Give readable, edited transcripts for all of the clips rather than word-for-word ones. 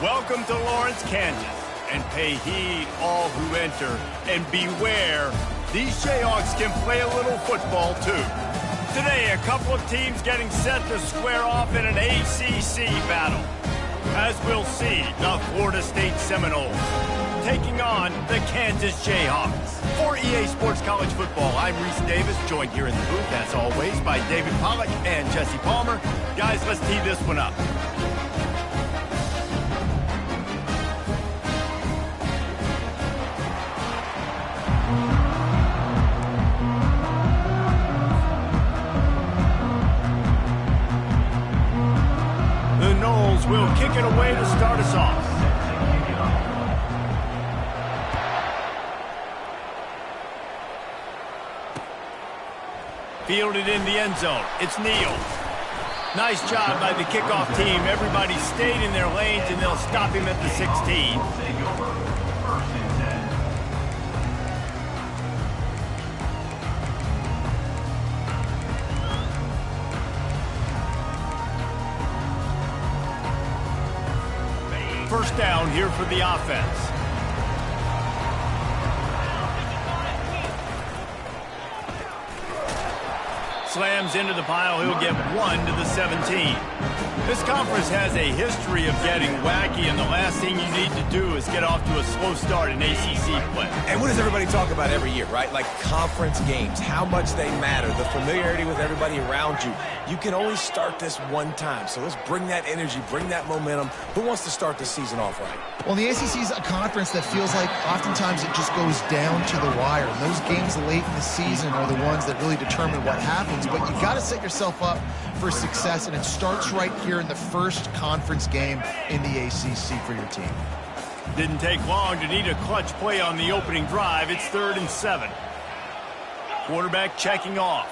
Welcome to Lawrence, Kansas, and pay heed all who enter, and beware, these Jayhawks can play a little football too. Today, a couple of teams getting set to square off in an ACC battle. As we'll see, the Florida State Seminoles taking on the Kansas Jayhawks. For EA Sports College Football, I'm Reese Davis, joined here in the booth, as always, by David Pollack and Jesse Palmer. Guys, let's tee this one up. The Noles will kick it away to start us off. Fielded in the end zone. It's Neal. Nice job by the kickoff team. Everybody stayed in their lanes, and they'll stop him at the 16. First down here for the offense. Slams into the pile. He'll get 1 to the 17. This conference has a history of getting wacky, and the last thing you need to do is get off to a slow start in ACC play. And what does everybody talk about every year, right? Like conference games, how much they matter, the familiarity with everybody around you. You can only start this one time, so let's bring that energy, bring that momentum. Who wants to start the season off right? Well, the ACC is a conference that feels like oftentimes it just goes down to the wire. And those games late in the season are the ones that really determine what happens. But you got to set yourself up for success, and it starts right here in the first conference game in the ACC for your team. Didn't take long to need a clutch play on the opening drive. It's 3rd and 7. Quarterback checking off.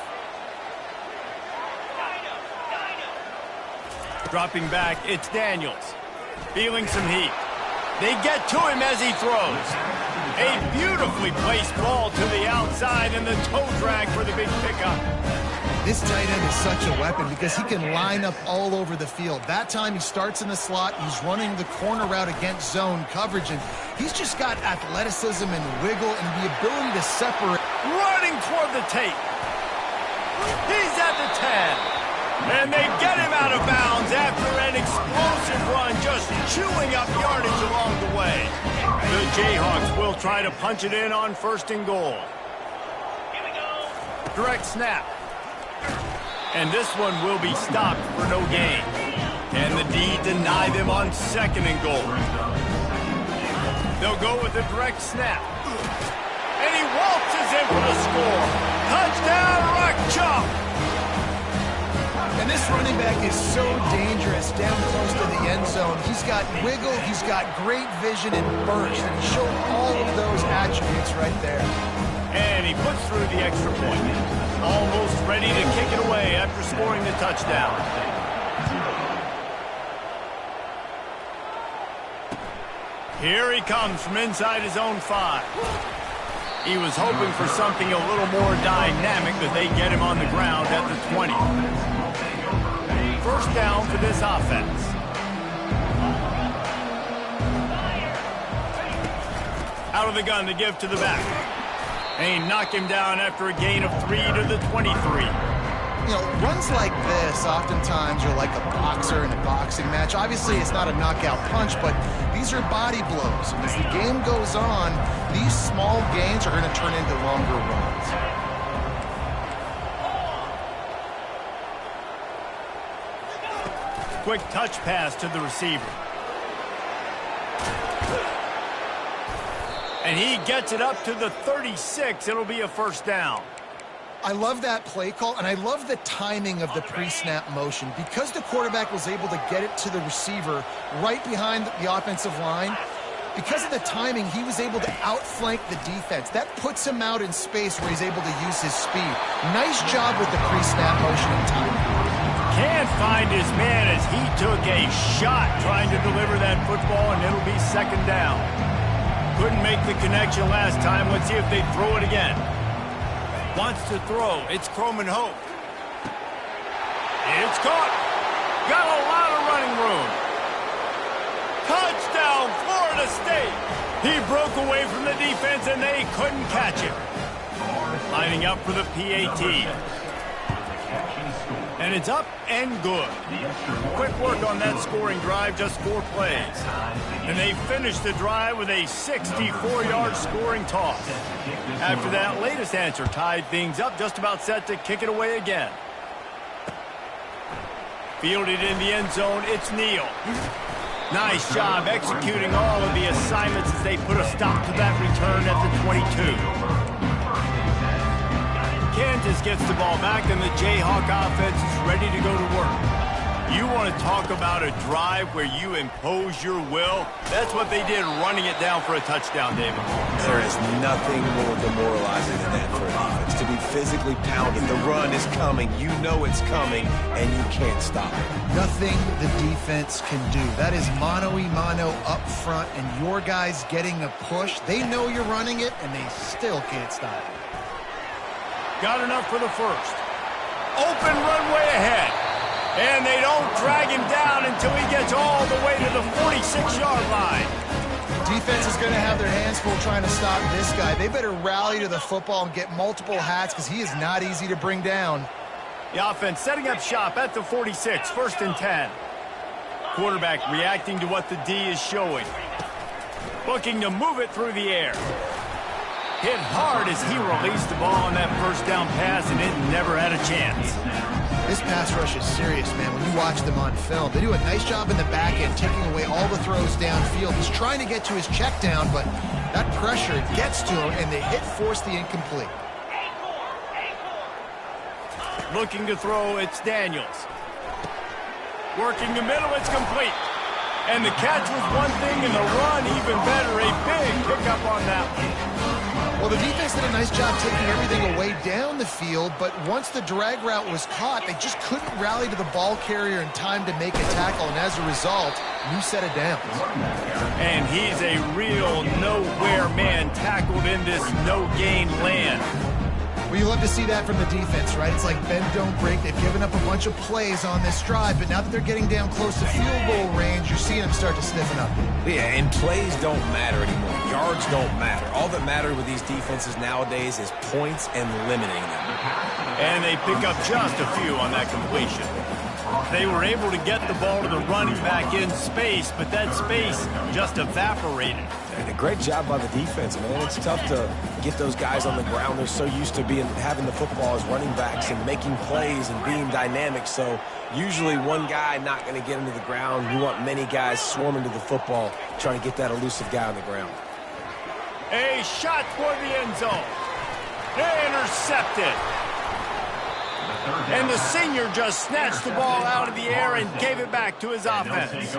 Dropping back, it's Daniels. Feeling some heat. They get to him as he throws. A beautifully placed ball to the outside, and the toe drag for the big pickup. This tight end is such a weapon because he can line up all over the field. That time he starts in the slot. He's running the corner route against zone coverage, and he's just got athleticism and wiggle and the ability to separate. Running toward the tape. He's at the 10. And they get him out of bounds after an explosive run, just chewing up yardage along the way. The Jayhawks will try to punch it in on 1st and goal. Here we go. Direct snap. And this one will be stopped for no gain. And the D deny them on 2nd and goal. They'll go with a direct snap. And he waltzes in for the score. Touchdown, Rock Chalk! And this running back is so dangerous down close to the end zone. He's got wiggle, he's got great vision and burst, and he showed all of those attributes right there. And he puts through the extra point. Almost ready to kick it away after scoring the touchdown. Here he comes from inside his own 5. He was hoping for something a little more dynamic, but they get him on the ground at the 20. First down for this offense. Out of the gun to give to the back. And he knocked him down after a gain of 3 to the 23. You know, runs like this oftentimes are like a boxer in a boxing match. Obviously, it's not a knockout punch, but these are body blows. And as the game goes on, these small gains are going to turn into longer runs. Quick touch pass to the receiver. And he gets it up to the 36. It'll be a first down. I love that play call, and I love the timing of the pre-snap motion. Because the quarterback was able to get it to the receiver right behind the offensive line, because of the timing, he was able to outflank the defense. That puts him out in space where he's able to use his speed. Nice job with the pre-snap motion and timing. Can't find his man as he took a shot trying to deliver that football, and it'll be 2nd down. Couldn't make the connection last time. Let's see if they throw it again. Wants to throw. It's Croman Hope. It's caught. Got a lot of running room. Touchdown, Florida State! He broke away from the defense, and they couldn't catch him. Lining up for the PAT. And it's up and good. Quick work on that scoring drive, just 4 plays. And they finished the drive with a 64-yard scoring toss. After that latest answer tied things up, just about set to kick it away again. Fielded in the end zone, it's Neal. Nice job executing all of the assignments as they put a stop to that return at the 22. Kansas gets the ball back, and the Jayhawk offense is ready to go to work. You want to talk about a drive where you impose your will? That's what they did, running it down for a touchdown, David. There is nothing more demoralizing than that for a defense. To be physically pounded, the run is coming, you know it's coming, and you can't stop it. Nothing the defense can do. That is mano-a-mano up front, and your guys getting a push. They know you're running it, and they still can't stop it. Got enough for the first. Open runway ahead. And they don't drag him down until he gets all the way to the 46-yard line. Defense is going to have their hands full trying to stop this guy. They better rally to the football and get multiple hats because he is not easy to bring down. The offense setting up shop at the 46, 1st and 10. Quarterback reacting to what the D is showing. Looking to move it through the air. Hit hard as he released the ball on that first down pass, and it never had a chance. This pass rush is serious, man. When you watch them on film, they do a nice job in the back end, taking away all the throws downfield. He's trying to get to his check down, but that pressure gets to him, and the hit forced the incomplete. Looking to throw, it's Daniels. Working the middle, it's complete. And the catch was one thing, and the run even better. A big pickup on that one. Well, the defense did a nice job taking everything away down the field, but once the drag route was caught, they just couldn't rally to the ball carrier in time to make a tackle, and as a result, new set of downs. And he's a real nowhere man tackled in this no-gain land. Well, you love to see that from the defense, right? It's like bend, don't break. They've given up a bunch of plays on this drive, but now that they're getting down close to field goal range, you're seeing them start to stiffen up. Yeah, and plays don't matter anymore. Yards don't matter. All that matters with these defenses nowadays is points and limiting them. And they pick up just a few on that completion. They were able to get the ball to the running back in space, but that space just evaporated. And a great job by the defense, man. It's tough to get those guys on the ground. They're so used to having the football as running backs and making plays and being dynamic. So usually one guy not going to get into the ground. You want many guys swarming to the football, trying to get that elusive guy on the ground. A shot toward the end zone. Intercepted. And the senior just snatched the ball out of the air and gave it back to his offense.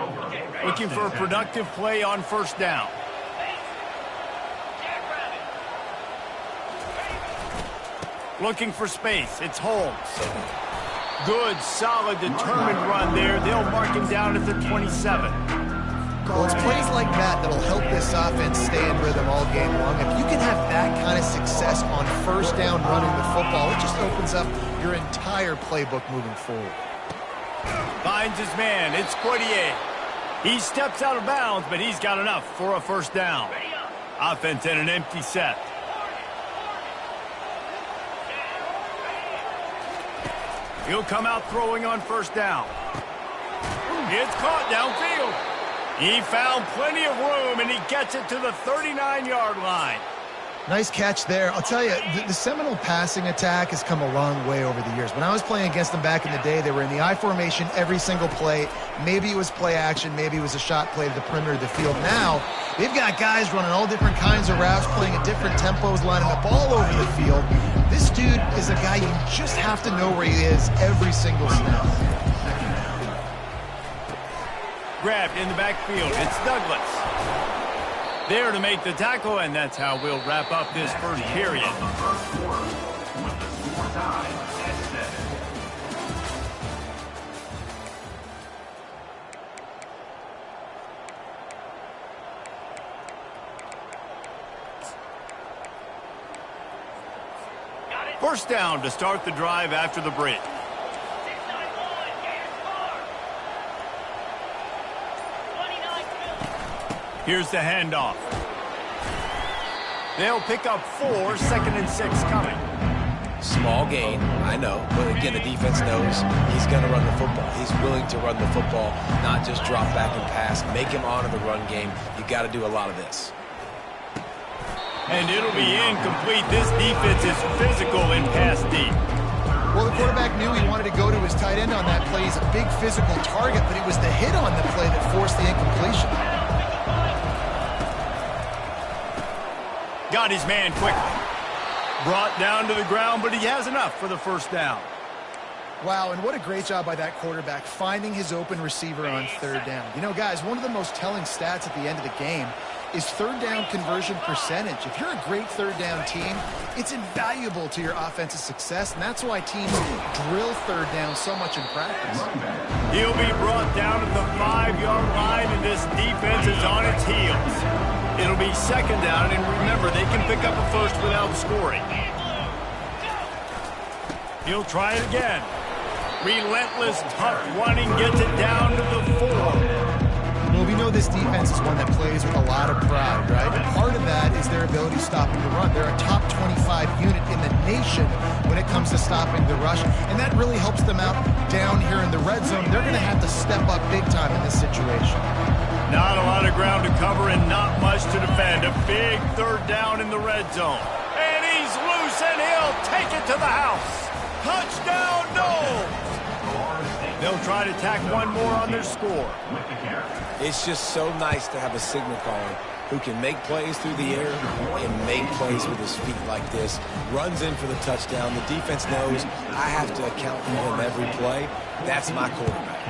Looking for a productive play on 1st down. Looking for space. It's Holmes. Good, solid, determined run there. They'll mark him down at the 27. Well, it's plays like that that'll help this offense stay in rhythm all game long. If you can have that kind of success on 1st down running the football, it just opens up your entire playbook moving forward. Finds his man. It's Poitier. He steps out of bounds, but he's got enough for a 1st down. Offense in an empty set. He'll come out throwing on 1st down. It's caught downfield. He found plenty of room, and he gets it to the 39-yard line. Nice catch there. I'll tell you, the Seminole passing attack has come a long way over the years. When I was playing against them back in the day, they were in the I formation every single play. Maybe it was play action. Maybe it was a shot play to the perimeter of the field. Now, they've got guys running all different kinds of routes, playing at different tempos, lining up all over the field. This dude is a guy you just have to know where he is every single snap. Grabbed in the backfield. It's Douglas. There to make the tackle, and that's how we'll wrap up this first period. First down to start the drive after the break. Here's the handoff. They'll pick up 4, 2nd and 6 coming. Small gain, I know, but again, the defense knows he's going to run the football. He's willing to run the football, not just drop back and pass. Make him honor the run game. You got to do a lot of this. And it'll be incomplete. This defense is physical in pass deep. Well, the quarterback knew he wanted to go to his tight end on that play. He's a big physical target, but it was the hit on the play that forced the incompletion. Got his man quickly. Brought down to the ground, but he has enough for the first down. Wow, and what a great job by that quarterback finding his open receiver on 3rd down. You know, guys, one of the most telling stats at the end of the game is 3rd down conversion percentage. If you're a great 3rd down team, it's invaluable to your offensive success, and that's why teams drill 3rd down so much in practice. He'll be brought down at the 5-yard line, and this defense is on its heels. It'll be 2nd down, and remember, they can pick up a first without scoring. He'll try it again. Relentless, tough running, gets it down to the 4. Well, we know this defense is one that plays with a lot of pride, right? And part of that is their ability stopping the run. They're a top 25 unit in the nation when it comes to stopping the rush, and that really helps them out down here in the red zone. They're going to have to step up big time in this situation. Not a lot of ground to cover and not much to defend. A big 3rd down in the red zone. And he's loose, and he'll take it to the house. Touchdown, no! They'll try to tack one more on their score. It's just so nice to have a signal caller who can make plays through the air and make plays with his feet like this. Runs in for the touchdown. The defense knows I have to account for him every play. That's my quarterback.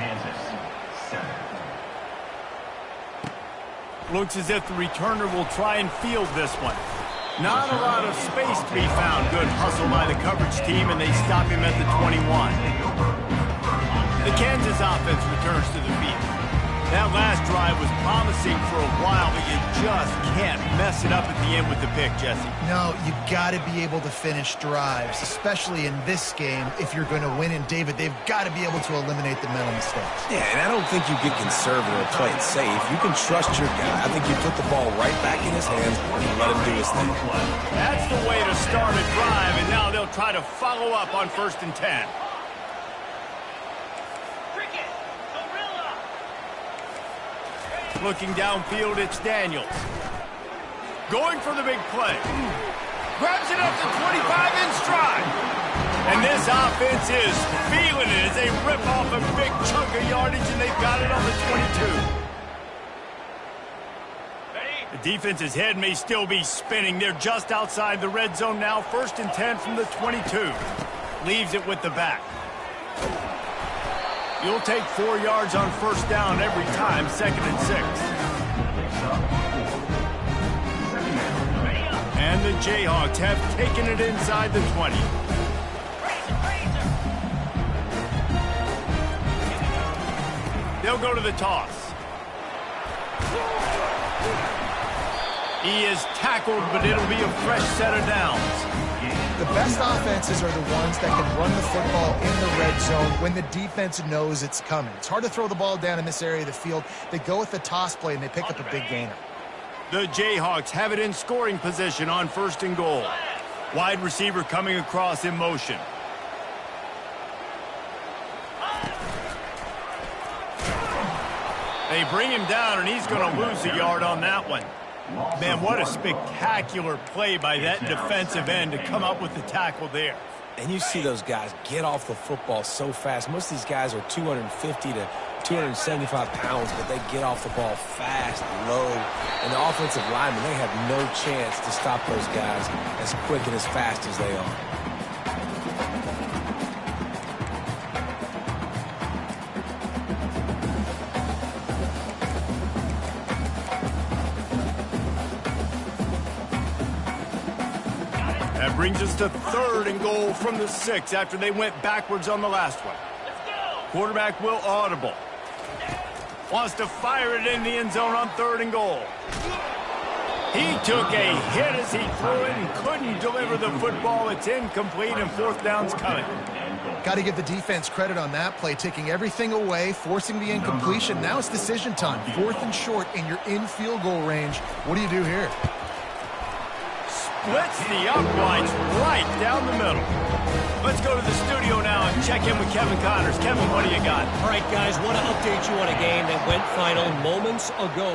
Looks as if the returner will try and field this one. Not a lot of space to be found. Good hustle by the coverage team, and they stop him at the 21. The Kansas offense returns to the field. That last drive was promising for a while, but you just can't mess it up at the end with the pick, Jesse. No, you got to be able to finish drives, especially in this game. If you're going to win, and David, they've got to be able to eliminate the mental mistakes. Yeah, and I don't think you get conservative or play it safe. You can trust your guy. I think you put the ball right back in his hands and let him do his thing. That's the way to start a drive, and now they'll try to follow up on 1st and 10. Looking downfield, it's Daniels. Going for the big play. Grabs it up to 25 in stride. And this offense is feeling it as they rip off a big chunk of yardage, and they've got it on the 22. The defense's head may still be spinning. They're just outside the red zone now. 1st and 10 from the 22. Leaves it with the back. You'll take 4 yards on 1st down every time, 2nd and 6. And the Jayhawks have taken it inside the 20. They'll go to the toss. He is tackled, but it'll be a fresh set of downs. The best offenses are the ones that can run the football in the red zone when the defense knows it's coming. It's hard to throw the ball down in this area of the field. They go with the toss play, and they pick up a big gainer. The Jayhawks have it in scoring position on 1st and goal. Wide receiver coming across in motion. They bring him down, and he's going to lose a yard on that one. Man, what a spectacular play by that defensive end to come up with the tackle there. And you see those guys get off the football so fast. Most of these guys are 250 to 275 pounds, but they get off the ball fast, low. And the offensive linemen, they have no chance to stop those guys as quick and as fast as they are. That brings us to 3rd and goal from the 6 after they went backwards on the last one. Quarterback will audible. Wants to fire it in the end zone on 3rd and goal. He took a hit as he threw it and couldn't deliver the football. It's incomplete and fourth down's coming. Got to give the defense credit on that play, taking everything away, forcing the incompletion. Now it's decision time. 4th and short, and you're in field goal range. What do you do here? Splits the uprights right down the middle. Let's go to the studio now and check in with Kevin Connors. Kevin, what do you got? All right, guys, want to update you on a game that went final moments ago.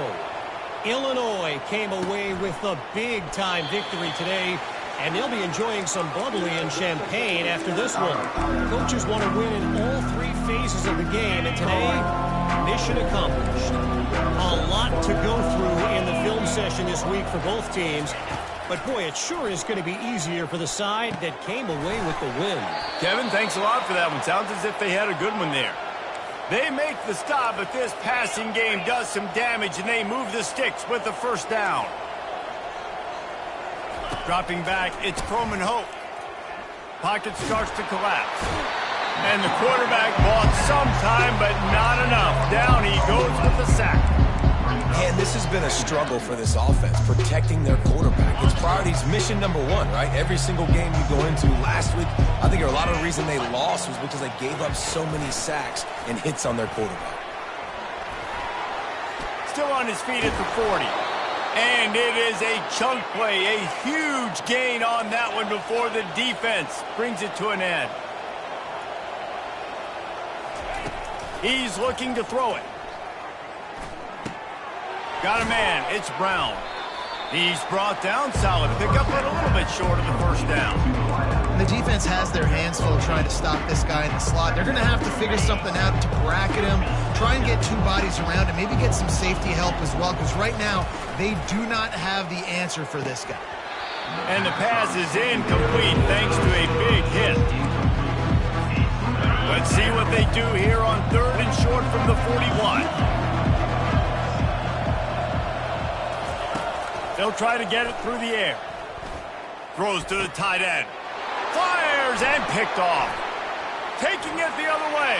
Illinois came away with a big-time victory today, and they'll be enjoying some bubbly and champagne after this one. Coaches want to win in all 3 phases of the game, and today, mission accomplished. A lot to go through in the film session this week for both teams, but boy, it sure is going to be easier for the side that came away with the win. Kevin, thanks a lot for that one. Sounds as if they had a good one there. They make the stop, but this passing game does some damage, and they move the sticks with the first down. Dropping back, it's Croman Hope. Pocket starts to collapse. And the quarterback bought some time, but not enough. Down he goes with the sack. And this has been a struggle for this offense, protecting their quarterback. It's priorities mission number 1, right? Every single game you go into. Last week, I think a lot of the reason they lost was because they gave up so many sacks and hits on their quarterback. Still on his feet at the 40. And it is a chunk play, a huge gain on that one before the defense brings it to an end. He's looking to throw it. Got a man, it's Brown. He's brought down, solid pickup, but a little bit short of the first down. The defense has their hands full trying to stop this guy in the slot. They're going to have to figure something out to bracket him, try and get 2 bodies around him, maybe get some safety help as well, because right now they do not have the answer for this guy. And the pass is incomplete thanks to a big hit. Let's see what they do here on 3rd and short from the 41. They'll try to get it through the air. Throws to the tight end. Fires and picked off. Taking it the other way.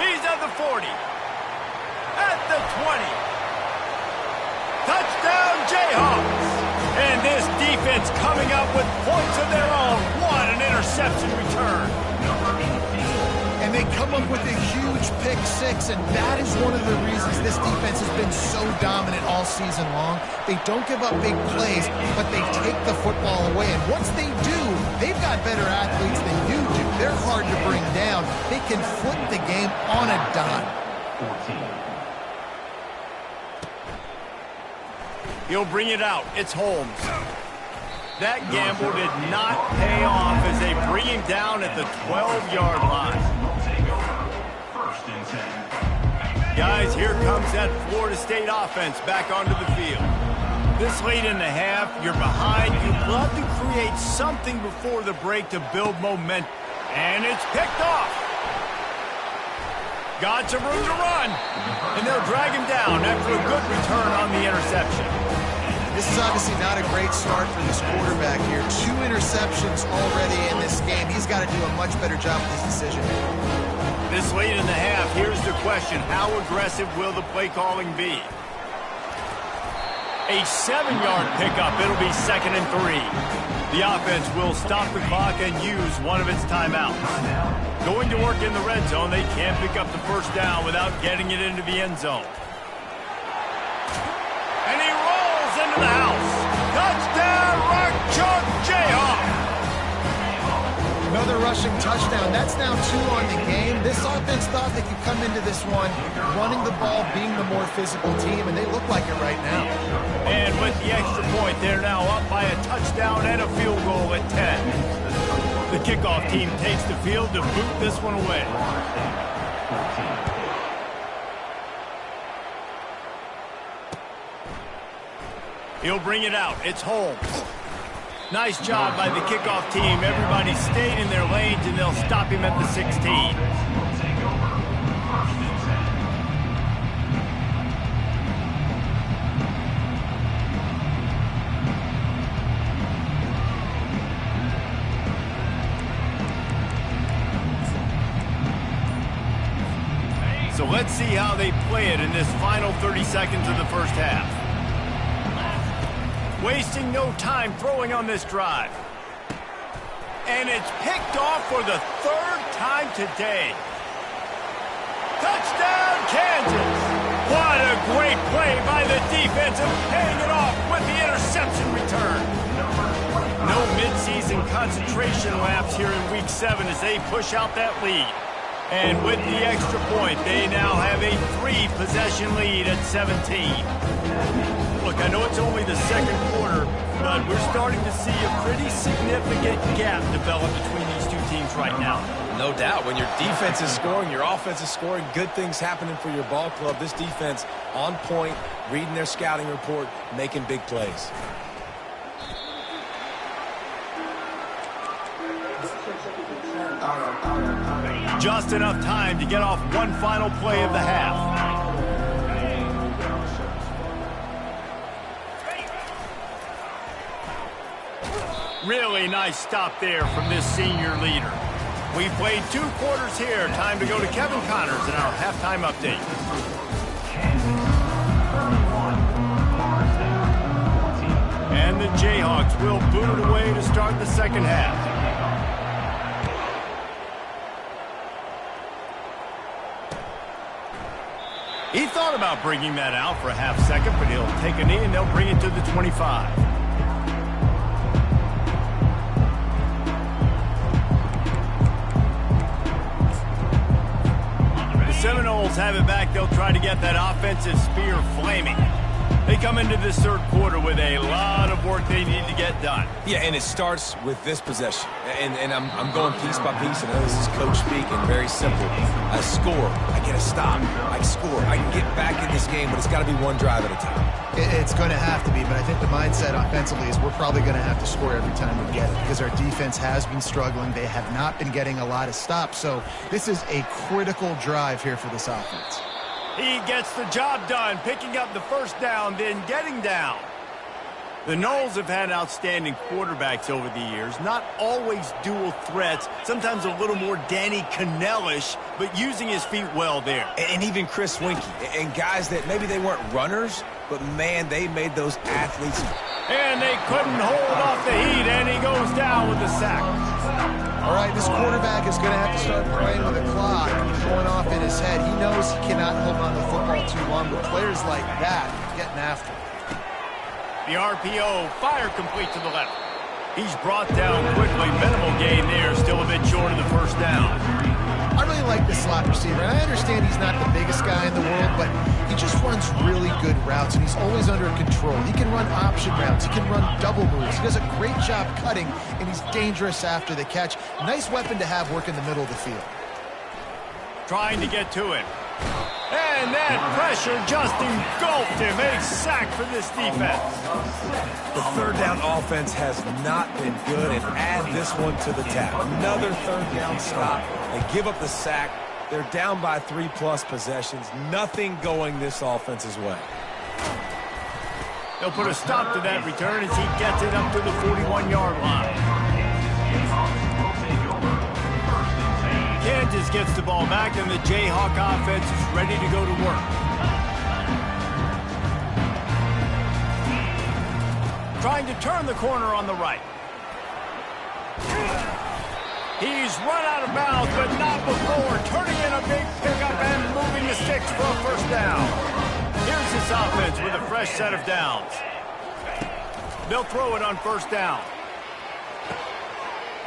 He's at the 40. At the 20. Touchdown Jayhawks. And this defense coming up with points of their own. What an interception return. And they come up with a huge pick 6, and that is one of the reasons this defense has been so dominant all season long. They don't give up big plays, but they take the football away. And once they do, they've got better athletes than you do. They're hard to bring down. They can flip the game on a dime. He'll bring it out. It's Holmes. That gamble did not pay off as they bring him down at the 12-yard line. Guys, here comes that Florida State offense back onto the field. This late in the half, you're behind. You'd love to create something before the break to build momentum. And it's picked off. Got some room to run. And they'll drag him down after a good return on the interception. This is obviously not a great start for this quarterback here. 2 interceptions already in this game. He's got to do a much better job with his decision. This late in the half, here's the question. How aggressive will the play calling be? A 7-yard pickup. It'll be 2nd and 3. The offense will stop the clock and use one of its timeouts. Going to work in the red zone, they can't pick up the first down without getting it into the end zone. And he rolls into the house. Touchdown, Rock Chalk Jayhawk. Another rushing touchdown. That's now 2 on the game. This offense thought they could come into this one running the ball, being the more physical team, and they look like it right now. And with the extra point, they're now up by a touchdown and a field goal at 10. The kickoff team takes the field to boot this one away. He'll bring it out. It's Holmes. Nice job by the kickoff team. Everybody stayed in their lanes, and they'll stop him at the 16. So let's see how they play it in this final 30 seconds of the first half. wasting no time throwing on this drive. And it's picked off for the third time today. Touchdown, Kansas! What a great play by the defense and paying it off with the interception return. No midseason concentration laps here in Week 7 as they push out that lead. And with the extra point, they now have a 3-possession lead at 17. Look, I know it's only the second quarter, but we're starting to see a pretty significant gap develop between these two teams right now. No doubt. When your defense is scoring, your offense is scoring, good things happening for your ball club. This defense on point, reading their scouting report, making big plays. Just enough time to get off one final play of the half. Really nice stop there from this senior leader. We played 2 quarters here. Time to go to Kevin Connors in our halftime update. And the Jayhawks will boot it away to start the second half. He thought about bringing that out for a half second, but he'll take a knee and they'll bring it to the 25. The Seminoles have it back. They'll try to get that offensive spear flaming. They come into this third quarter with a lot of work they need to get done. Yeah, and it starts with this possession. And I'm going piece by piece, and I know this is coach speaking, very simple. I score, I get a stop, I score, I can get back in this game, but it's got to be one drive at a time. It's going to have to be, but I think the mindset offensively is we're probably going to have to score every time we get it because our defense has been struggling. They have not been getting a lot of stops, so this is a critical drive here for this offense. He gets the job done, picking up the first down, then getting down. The Noles have had outstanding quarterbacks over the years, not always dual threats, sometimes a little more Danny Cannell-ish, but using his feet well there. And even Chris Winkie, and guys that maybe they weren't runners, but man, they made those athletes. And they couldn't hold off the heat, and he goes down with the sack. All right, this quarterback is going to have to start playing with a clock going off in his head. He knows he cannot hold on to the football too long, but players like that getting after him. The RPO, fire complete to the left. He's brought down quickly. Minimal gain there, still a bit short of the first down. I really like this slot receiver, and I understand he's not the biggest guy in the world, but he just runs really good routes, and he's always under control. He can run option routes. He can run double moves. He does a great job cutting, and he's dangerous after the catch. Nice weapon to have work in the middle of the field. Trying to get to it. And that pressure just engulfed him. A sack for this defense. The third down offense has not been good, and add this one to the tab. Another third down stop. They give up the sack. They're down by 3+ possessions. Nothing going this offense's way. They'll put a stop to that return as he gets it up to the 41-yard line. Kansas gets the ball back, and the Jayhawk offense is ready to go to work. Trying to turn the corner on the right. He's run out of bounds, but not before turning in a big pickup and moving the sticks for a first down. Here's this offense with a fresh set of downs. They'll throw it on first down.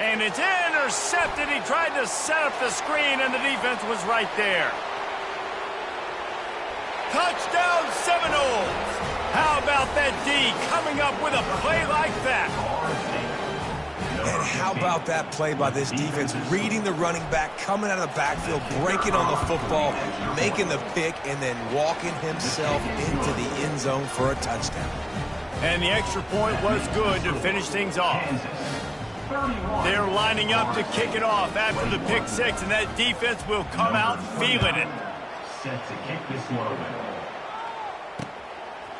And it's intercepted. He tried to set up the screen, and the defense was right there. Touchdown, Seminoles. How about that D coming up with a play like that? And how about that play by this defense, reading the running back, coming out of the backfield, breaking on the football, making the pick, and then walking himself into the end zone for a touchdown. And the extra point was good to finish things off. They're lining up to kick it off after the pick six, and that defense will come out feeling it. Set to kick this one away.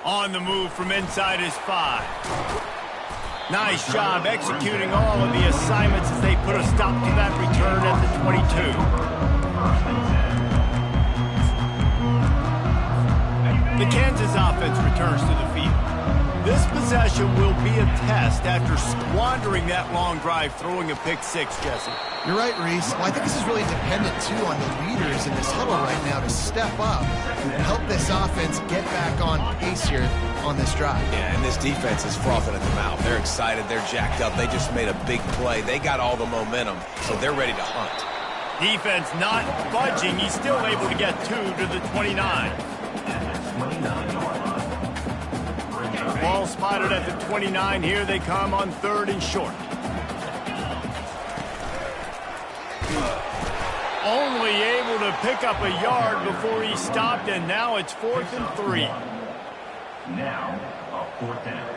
On the move from inside his 5. Nice job executing all of the assignments as they put a stop to that return at the 22. The Kansas offense returns to the field. This possession will be a test after squandering that long drive, throwing a pick-6, Jesse. You're right, Reese. Well, I think this is really dependent, too, on the leaders in this huddle right now to step up and help this offense get back on pace here on this drive. Yeah, and this defense is frothing at the mouth. They're excited. They're jacked up. They just made a big play. They got all the momentum, so they're ready to hunt. Defense not budging. He's still able to get 2 to the 29. Ball spotted at the 29. Here they come on 3rd and short. Only able to pick up a yard before he stopped, and now it's 4th and 3. Now, a 4th down.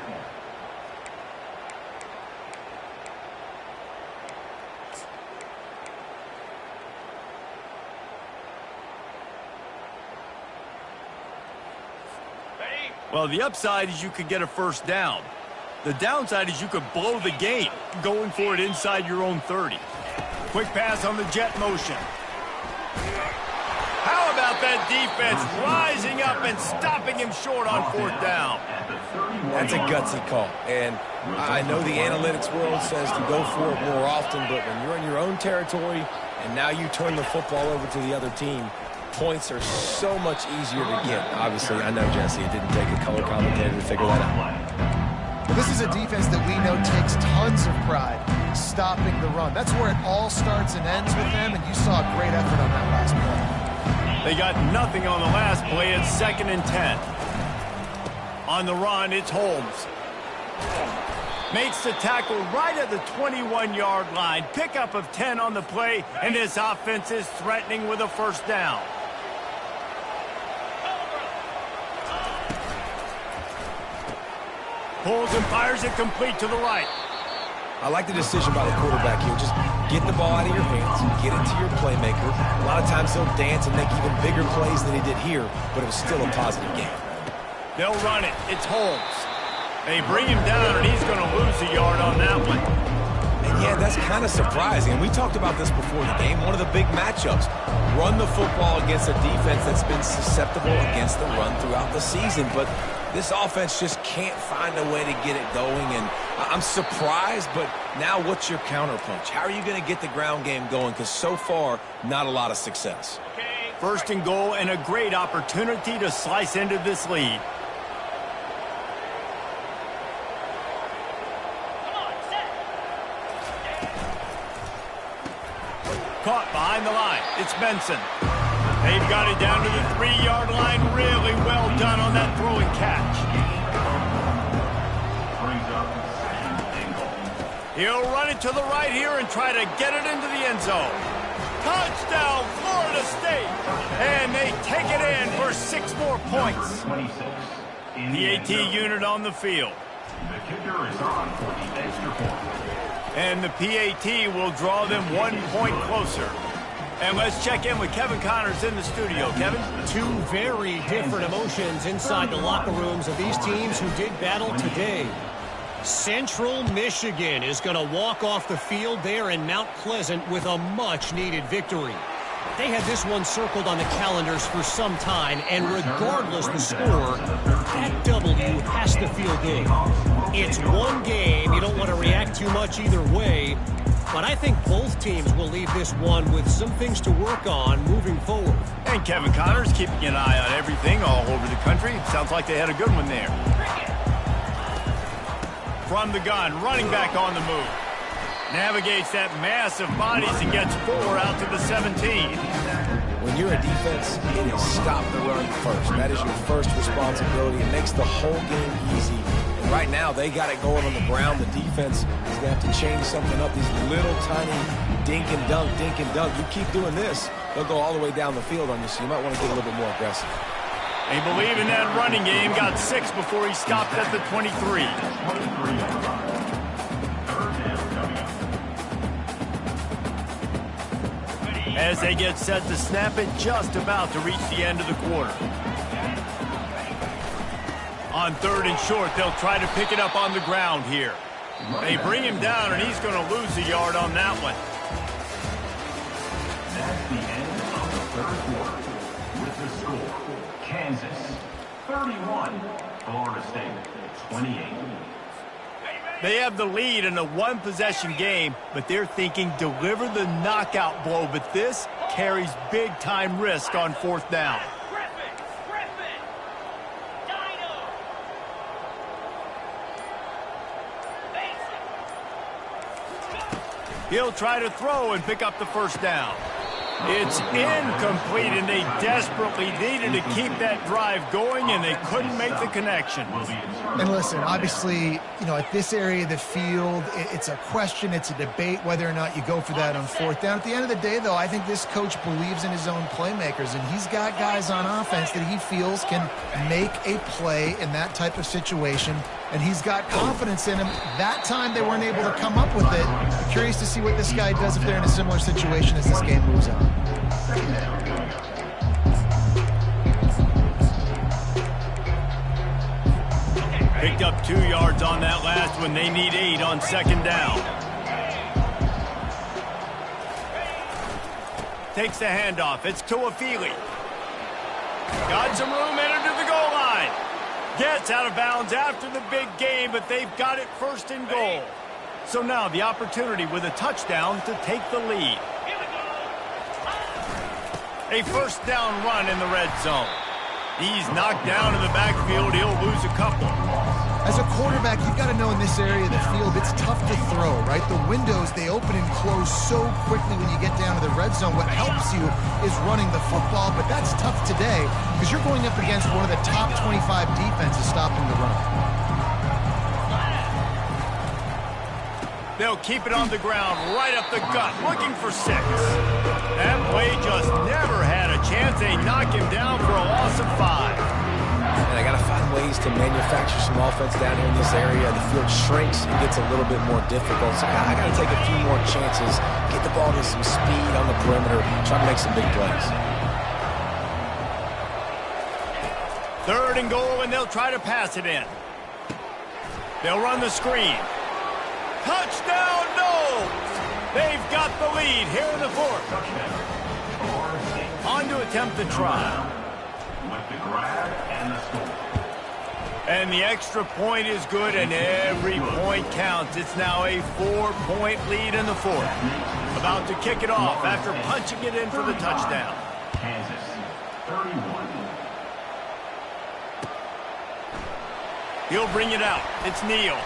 Well, the upside is you could get a 1st down. The downside is you could blow the game going for it inside your own 30. Quick pass on the jet motion. How about that defense rising up and stopping him short on 4th down? That's a gutsy call. And I know the analytics world says to go for it more often, but when you're in your own territory and now you turn the football over to the other team, points are so much easier to get. Obviously, I know, Jesse, it didn't take a color commentator to figure that out. Well, this is a defense that we know takes tons of pride stopping the run. That's where it all starts and ends with them, and you saw a great effort on that last play. They got nothing on the last play. It's 2nd and 10. On the run, it's Holmes. Makes the tackle right at the 21-yard line. Pickup of 10 on the play, and this offense is threatening with a 1st down. Pulls and fires it complete to the right. I like the decision by the quarterback here. Just get the ball out of your hands, get it to your playmaker. A lot of times they'll dance and make even bigger plays than he did here, but it was still a positive game. They'll run it. It's Holmes. They bring him down, and he's going to lose a yard on that one. And yeah, that's kind of surprising. And we talked about this before the game. One of the big matchups. Run the football against a defense that's been susceptible against the run throughout the season. But this offense just can't find a way to get it going. And I'm surprised, but now what's your counterpunch? How are you going to get the ground game going? Because so far, not a lot of success. 1st and goal, and a great opportunity to slice into this lead. Caught behind the line. It's Benson. They've got it down to the 3-yard line. Really well done on that throw and catch. He'll run it to the right here and try to get it into the end zone. Touchdown, Florida State. And they take it in for 6 more points. The AT unit on the field. The kicker is on for the extra point. And the PAT will draw them 1 point closer. And let's check in with Kevin Connors in the studio. Kevin? 2 very different emotions inside the locker rooms of these teams who did battle today. Central Michigan is going to walk off the field there in Mount Pleasant with a much-needed victory. They had this one circled on the calendars for some time, and regardless the score, that W has to feel good. It's one game. You don't want to react too much either way, but I think both teams will leave this one with some things to work on moving forward. And Kevin Connors keeping an eye on everything all over the country. Sounds like they had a good one there. From the gun, running back on the move. Navigates that mass of bodies and gets 4 out to the 17. When you're a defense, it is stop the run first. That is your first responsibility. It makes the whole game easy. And right now, they got it going on the ground. The defense is going to have to change something up. These little tiny dink and dunk, dink and dunk. You keep doing this, they'll go all the way down the field on you, so you might want to get a little bit more aggressive. They believe in that running game. Got 6 before he stopped at the 23. As they get set to snap it, just about to reach the end of the quarter. On 3rd and short, they'll try to pick it up on the ground here. They bring him down, and he's going to lose a yard on that one. That's the end of the 3rd quarter. With the score, Kansas 31, Florida State 28. They have the lead in a one-possession game, but they're thinking deliver the knockout blow. But this carries big-time risk on fourth down. He'll try to throw and pick up the first down. It's incomplete, and they desperately needed to keep that drive going, and they couldn't make the connection. And listen, obviously, you know, at this area of the field, it's a question, it's a debate whether or not you go for that on fourth down. At the end of the day, though, I think this coach believes in his own playmakers, and he's got guys on offense that he feels can make a play in that type of situation, and he's got confidence in him. That time they weren't able to come up with it. I'm curious to see what this guy does if they're in a similar situation as this game moves on. Picked up 2 yards on that last one. They need 8 on second down. Takes the handoff. It's to Afili. Got some room, entered to the goal line. Gets out of bounds after the big game, but they've got it first and goal. So now the opportunity with a touchdown to take the lead. A first down run in the red zone. He's knocked down in the backfield. He'll lose a couple. As a quarterback, you've got to know in this area of the field, it's tough to throw, right? The windows, they open and close so quickly when you get down to the red zone. What helps you is running the football, but that's tough today because you're going up against one of the top 25 defenses stopping the run. They'll keep it on the ground, right up the gut, looking for 6. That play just never had a chance. They knock him down for a loss of 5. And I got to find ways to manufacture some offense down here in this area. The field shrinks and gets a little bit more difficult. So I got to take a few more chances, get the ball to some speed on the perimeter, try to make some big plays. 3rd and goal, and they'll try to pass it in. They'll run the screen. Touchdown, no! They've got the lead here in the 4th. On to attempt the try. With the grab and the score. And the extra point is good, and every point counts. It's now a 4-point lead in the 4th. About to kick it off after punching it in for the touchdown. Kansas, 31. He'll bring it out. It's Neal.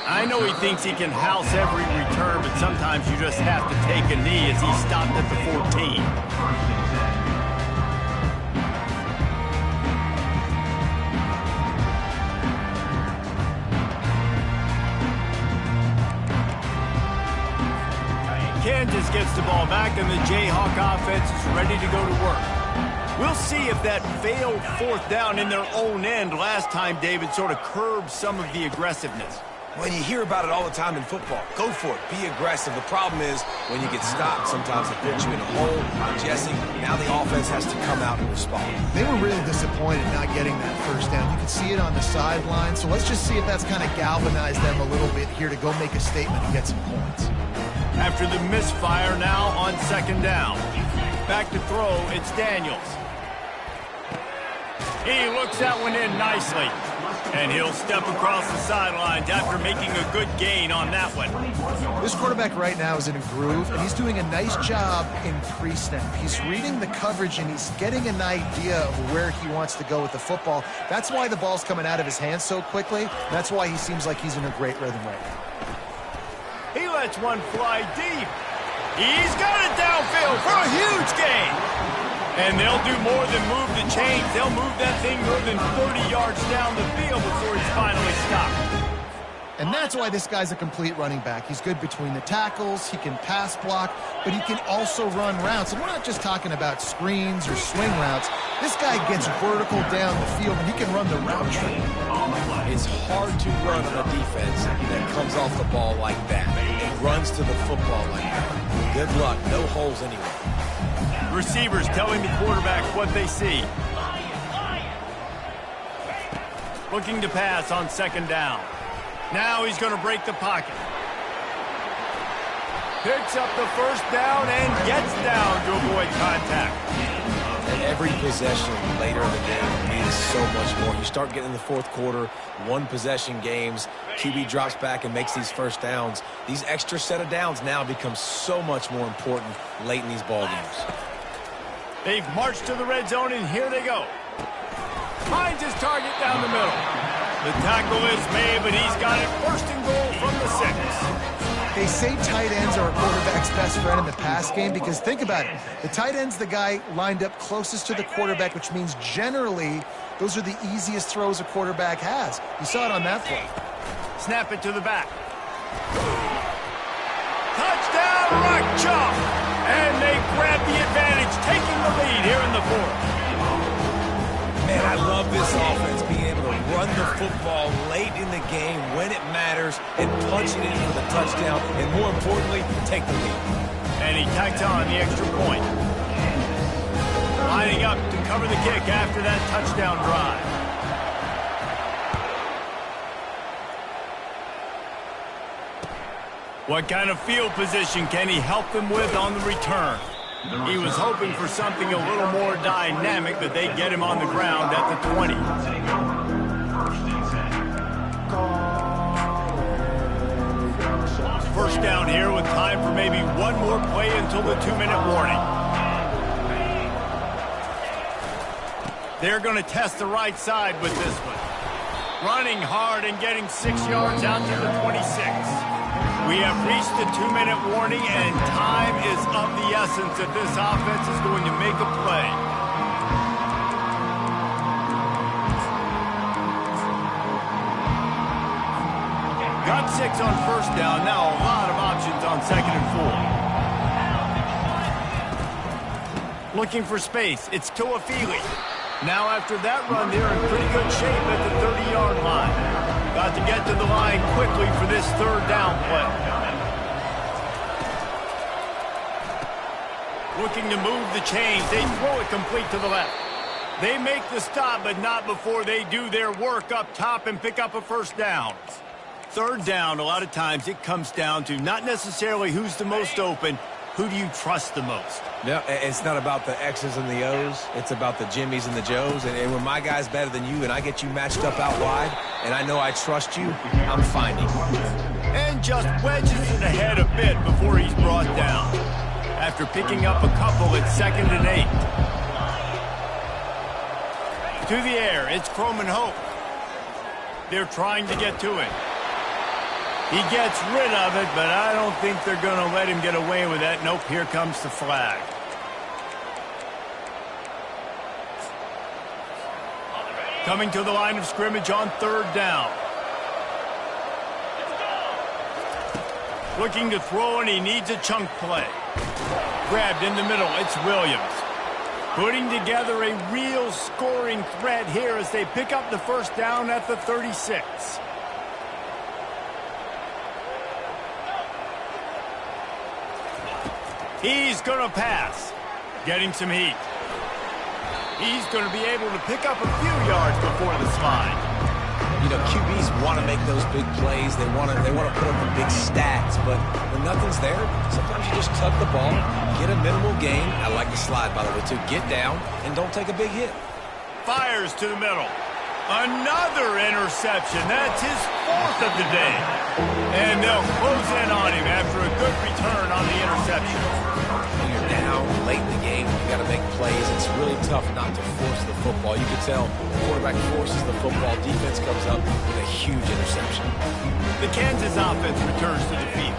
I know he thinks he can house every return, but sometimes you just have to take a knee as he stopped at the 14. Kansas gets the ball back, and the Jayhawk offense is ready to go to work. We'll see if that failed 4th down in their own end last time, David, sort of curbed some of the aggressiveness. When you hear about it all the time in football, go for it, be aggressive. The problem is when you get stopped, sometimes it puts you in a hole. Jesse, now the offense has to come out and respond. They were really disappointed not getting that first down. You could see it on the sideline, so let's just see if that's kind of galvanized them a little bit here to go make a statement and get some points. After the misfire, now on second down. Back to throw, it's Daniels. He looks that one in nicely. And he'll step across the sidelines after making a good gain on that one. This quarterback right now is in a groove, and he's doing a nice job in pre-snap. He's reading the coverage, and he's getting an idea of where he wants to go with the football. That's why the ball's coming out of his hands so quickly. That's why he seems like he's in a great rhythm right now. He lets one fly deep. He's got it downfield for a huge gain. And they'll do more than move the chains. They'll move that thing more than 30 yards down the field before he's finally stopped. And that's why this guy's a complete running back. He's good between the tackles, he can pass block, but he can also run routes. And we're not just talking about screens or swing routes. This guy gets vertical down the field, and he can run the route tree. It's hard to run on a defense that comes off the ball like that and runs to the football like that. Good luck. No holes anywhere. Receivers telling the quarterback what they see. Looking to pass on second down. Now he's going to break the pocket. Picks up the first down and gets down to avoid contact. every possession later in the game means so much more. You start getting in the fourth quarter, one-possession games, QB drops back and makes these first downs. These extra set of downs now become so much more important late in these ball games. They've marched to the red zone, and here they go. Finds his target down the middle. The tackle is made, but he's got it first and goal from the 6. They say tight ends are a quarterback's best friend in the pass game because think about it. The tight end's the guy lined up closest to the quarterback, which means generally those are the easiest throws a quarterback has. You saw it on that play. Snap it to the back. Touchdown, rock chalk! And they grab the advantage, taking the lead here in the 4th. Man, I love this offense being able to run the football late in the game when it matters and punch it in for the touchdown and, more importantly, take the lead. And he tacks on the extra point. Lining up to cover the kick after that touchdown drive. What kind of field position can he help them with on the return? He was hoping for something a little more dynamic, but they get him on the ground at the 20. First down here with time for maybe one more play until the 2-minute warning. They're going to test the right side with this one. Running hard and getting 6 yards out to the 26. We have reached the 2-minute warning, and time is of the essence if this offense is going to make a play. Got 6 on first down. Now a lot of options on 2nd and 4. Looking for space. It's Toafili. Now after that run, they're in pretty good shape at the 30-yard line. Got to get to the line quickly for this 3rd down play. Looking to move the chains. They throw it complete to the left. They make the stop, but not before they do their work up top and pick up a first down. 3rd down, a lot of times it comes down to not necessarily who's the most open, who do you trust the most? No, it's not about the X's and the O's. It's about the Jimmies and the Joes. And when my guy's better than you and I get you matched up out wide and I know I trust you, I'm finding. And just wedges it ahead a bit before he's brought down. After picking up a couple at 2nd and 8. To the air, it's Croman Hope. They're trying to get to it. He gets rid of it, but I don't think they're going to let him get away with that. Nope, here comes the flag. Coming to the line of scrimmage on 3rd down. Looking to throw, and he needs a chunk play. Grabbed in the middle, it's Williams. Putting together a real scoring threat here as they pick up the first down at the 36. He's going to pass. Getting some heat. He's going to be able to pick up a few yards before the slide. You know, QBs want to make those big plays. They want to put up the big stats. But when nothing's there, sometimes you just tuck the ball, get a minimal gain. I like the slide, by the way, too. Get down and don't take a big hit. Fires to the middle. Another interception. That's his 4th of the day. And they'll close in on him after a good return on the interception. When you're down late in the game, you got to make plays. It's really tough not to force the football. You can tell the quarterback forces the football. Defense comes up with a huge interception. The Kansas offense returns to the field.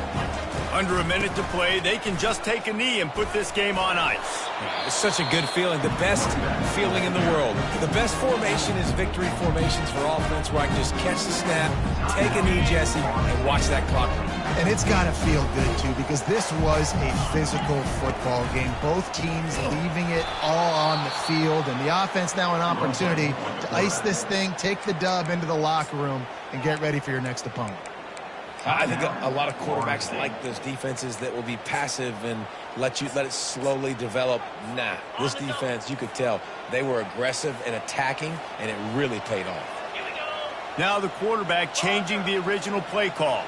Under a minute to play, they can just take a knee and put this game on ice. It's such a good feeling, the best feeling in the world. The best formation is victory formations for offense where I can just catch the snap, take a knee, Jesse, and watch that clock run. And it's got to feel good, too, because this was a physical football game. Both teams leaving it all on the field, and the offense now an opportunity to ice this thing, take the dub into the locker room, and get ready for your next opponent. I think a lot of quarterbacks like those defenses that will be passive and let it slowly develop. Nah, this defense, you could tell, they were aggressive and attacking, and it really paid off. Now the quarterback changing the original play call.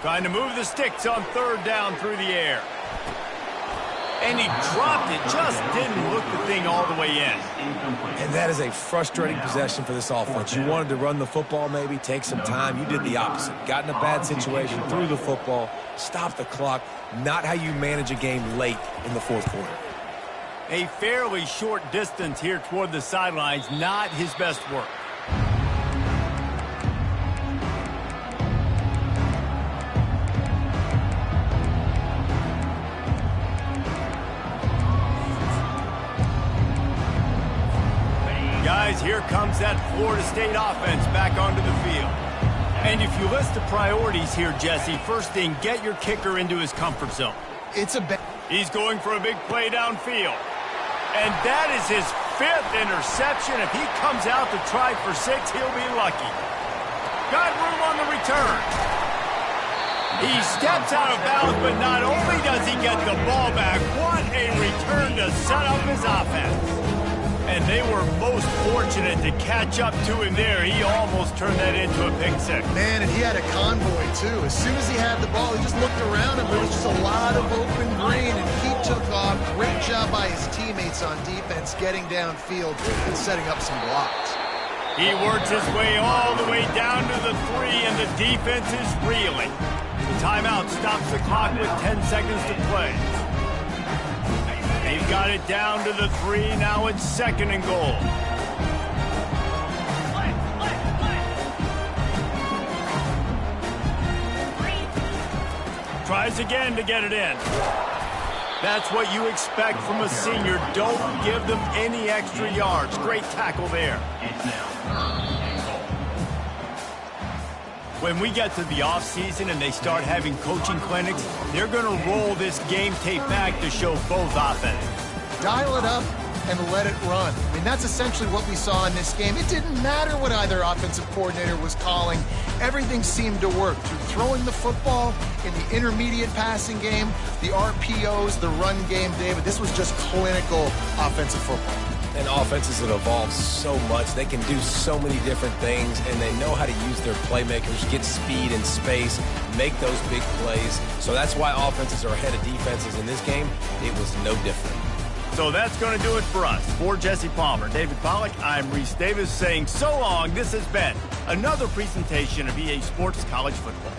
Trying to move the sticks on third down through the air. And he dropped it, just didn't look the thing all the way in. And that is a frustrating possession for this offense. You wanted to run the football maybe, take some time. You did the opposite. Got in a bad situation, threw the football, stopped the clock. Not how you manage a game late in the fourth quarter. A fairly short distance here toward the sidelines, not his best work. Guys, here comes that Florida State offense back onto the field. And if you list the priorities here, Jesse, first thing, get your kicker into his comfort zone. He's going for a big play downfield. And that is his 5th interception. If he comes out to try for 6, he'll be lucky. Got room on the return. He steps out of bounds, but not only does he get the ball back, what a return to set up his offense. And they were most fortunate to catch up to him there. He almost turned that into a pick six. Man, and he had a convoy, too. As soon as he had the ball, he just looked around him. There was just a lot of open green, and he took off. Great job by his teammates on defense getting downfield and setting up some blocks. He works his way all the way down to the 3, and the defense is reeling. The timeout stops the clock with 10 seconds to play. They've got it down to the 3. Now it's 2nd and goal. Tries again to get it in. That's what you expect from a senior. Don't give them any extra yards. Great tackle there. When we get to the offseason and they start having coaching clinics, they're going to roll this game tape back to show both offenses. Dial it up and let it run. I mean, that's essentially what we saw in this game. It didn't matter what either offensive coordinator was calling. Everything seemed to work through throwing the football in the intermediate passing game, the RPOs, the run game, David. This was just clinical offensive football. And offenses have evolved so much. They can do so many different things, and they know how to use their playmakers, get speed and space, make those big plays. So that's why offenses are ahead of defenses in this game. It was no different. So that's going to do it for us. For Jesse Palmer, David Pollack, I'm Reese Davis saying so long. This has been another presentation of EA Sports College Football.